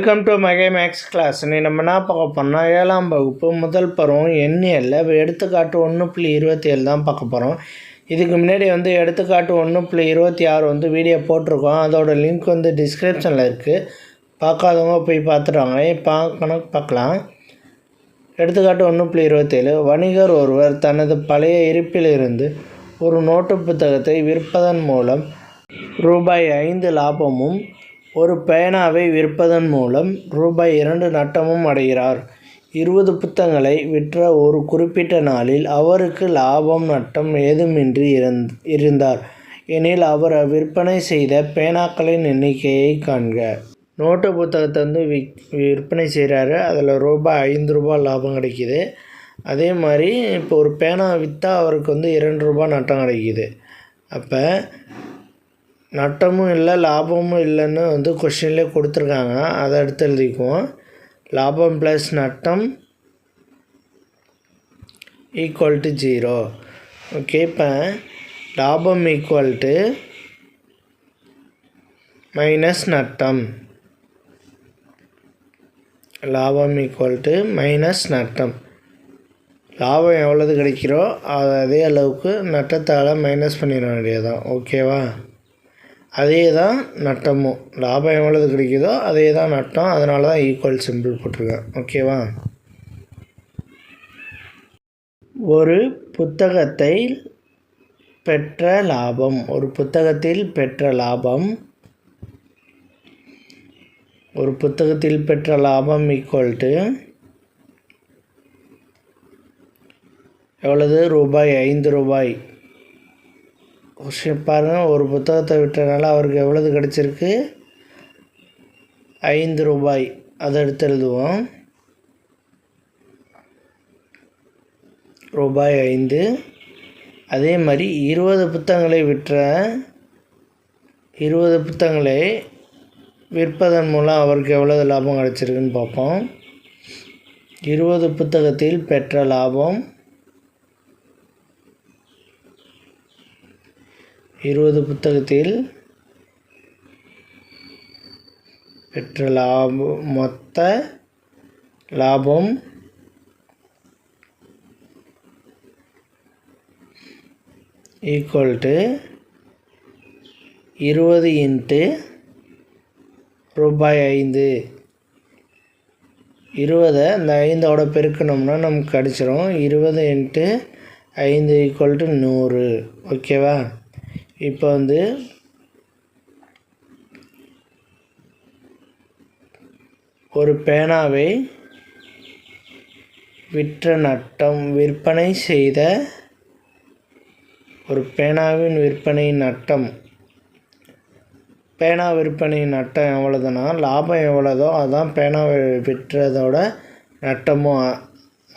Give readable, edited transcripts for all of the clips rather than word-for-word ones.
Welcome to மகே maths class. நம்ம என்ன பார்க்க போகிறோம்னா 7ஆம் வகுப்பு முதல் பருவம் எண்ணியல்ல எடுத்துக்காட்டு 1.27 தான் பார்க்க போகிறோம். இதுக்கு முன்னாடி எடுத்துக்காட்டு 1.26 வீடியோ போட்டிருக்கோம். அதோட லிங்க் டிஸ்கிரிப்ஷனில் இருக்குது. பார்க்காதவங்க போய் பார்த்துட்டு பார்க்கலாம். எடுத்துக்காட்டு 1.27 வணிகர் ஒருவர் தனது பழைய இருப்பிலிருந்து ஒரு நோட்டு புத்தகத்தை விற்பதன் மூலம் ரூபாய் 5 லாபமும் ஒரு பேனாவை விற்பதன் மூலம் ரூபாய் 2 நட்டமும் அடைகிறார். 20 புத்தகங்களை விற்ற ஒரு குறிப்பிட்ட நாளில் அவருக்கு லாபம் நட்டம் ஏதுமின்றி இருந்தார் எனில் அவர் விற்பனை செய்த பேனாக்களின் எண்ணிக்கையை காண்க. நோட்டு புத்தகத்தை விற்பனை செய்கிறாரு. அதில் ரூபாய் 5 லாபம் கிடைக்கிது. அதே மாதிரி இப்போ ஒரு பேனா விற்றா அவருக்கு 2 நட்டம் கிடைக்கிது. அப்போ நட்டமும் இல்லை லாபமும் இல்லைன்னு கொஷின்லேயே கொடுத்துருக்காங்க. அதை எடுத்து எழுதிக்குவோம். லாபம் ப்ளஸ் நட்டம் ஈக்குவல் டு 0. ஓகே, இப்போ லாபம் ஈக்குவல் டு மைனஸ் நட்டம். லாபம் ஈக்குவல் டு மைனஸ் நட்டம். லாபம் எவ்வளவு கிடைக்கிறோ அதே அளவுக்கு நட்டத்தால் மைனஸ் பண்ணிட வேண்டியதுதான். ஓகேவா? அதே தான் நட்டமும். லாபம் எவ்வளவு கிடைக்குதோ அதே தான் நட்டம். அதனால தான் ஈக்குவல் சிம்பிள் போட்டிருக்கேன். ஓகேவா? ஒரு புத்தகத்தில் பெற்ற லாபம். ஒரு புத்தகத்தில் பெற்ற லாபம் ஈக்குவல் டு எவ்வளவு? ரூபாய் 5. பாருங்கள், ஒரு புத்தகத்தை விட்டனால அவருக்கு எவ்வளவு கிடச்சிருக்கு? 5. அதை எடுத்து எழுதுவோம். ரூபாய் 5. அதே மாதிரி 20 புத்தகங்களை விற்ற 20 புத்தகங்களை விற்பதன் மூலம் அவருக்கு எவ்வளவு லாபம் கிடச்சிருக்குன்னு பார்ப்போம். 20 புத்தகத்தில் பெற்ற லாபம் 20 புத்தகத்தில் பெற்ற லாபம் மொத்த லாபம் ஈக்குவல் டு 20 இன்ட்டு ரூபாய் 5. 20 இந்த 5ஓட பெருக்கணும்னா நமக்கு கிடச்சிரும். 20 இன்ட்டு 5 ஈக்குவல் டு 100. ஓகேவா? இப்போ ஒரு பேனாவை விற்பனை செய்த ஒரு பேனாவின் விற்பனை நட்டம். பேனா விற்பனை நட்டம் எவ்வளோதுன்னா லாபம் எவ்வளோதோ அதுதான் பேனாவை விற்றதோட நட்டமும்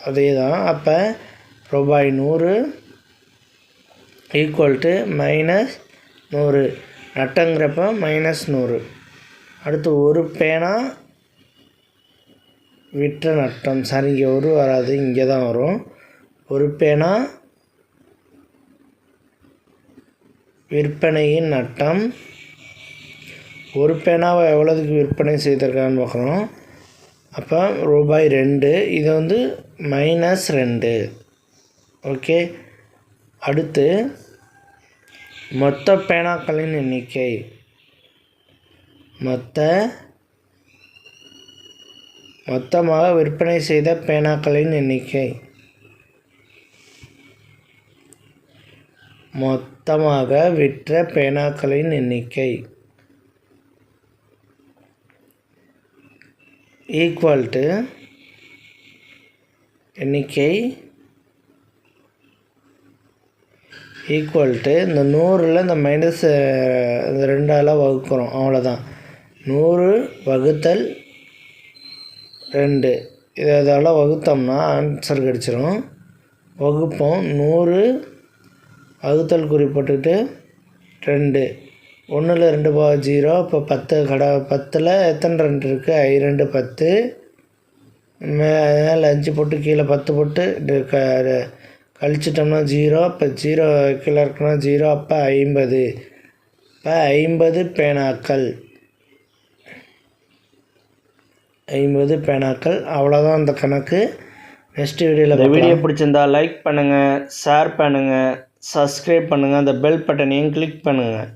அதே தான். அப்போ ரூபாய் 100 ஈக்குவல் டு மைனஸ் 100. நட்டங்கிறப்ப மைனஸ் 100. அடுத்து ஒரு பேனா விற்ற நட்டம். சாரி, இங்கே ஒரு வராது, இங்கே தான் வரும். ஒரு பேனா விற்பனையின் நட்டம். ஒரு பேனாவை எவ்வளோதுக்கு விற்பனை செய்திருக்கான்னு பார்க்குறோம். அப்போ ரூபாய் 2. இது மைனஸ் 2. ஓகே. அடுத்து மொத்த பேனாக்களின் எண்ணிக்கை. மொத்தமாக விற்பனை செய்த பேனாக்களின் எண்ணிக்கை. மொத்தமாக விற்ற பேனாக்களின் எண்ணிக்கை ஈக்குவல் டு எண்ணிக்கை ஈக்குவல் டு இந்த 100ல் இந்த மைனஸ் 2ஆல் வகுக்கிறோம். அவ்வளோதான். 100 வகுத்தல் 2. இதால் வகுத்தோம்னா ஆன்சர் கிடச்சிரும். வகுப்போம். 100 வகுத்தல் குறிப்பிட்டுட்டு 2. 1ல் 2 0. இப்போ 10 10ல் எத்தனை 2 இருக்குது? 2 10. மேலே 5 போட்டு கீழே 10 போட்டு கழிச்சிட்டோம்னா 0. இப்போ 0 கீழே இருக்குன்னா 0. அப்போ 50. இப்போ 50 பேனாக்கள் 50 பேனாக்கள். அவ்வளோதான் அந்த கணக்கு. நெக்ஸ்ட் வீடியோவில் இந்த வீடியோ பிடிச்சிருந்தா லைக் பண்ணுங்கள், ஷேர் பண்ணுங்கள், சப்ஸ்கிரைப் பண்ணுங்கள், அந்த பெல் பட்டனையும் கிளிக் பண்ணுங்கள்.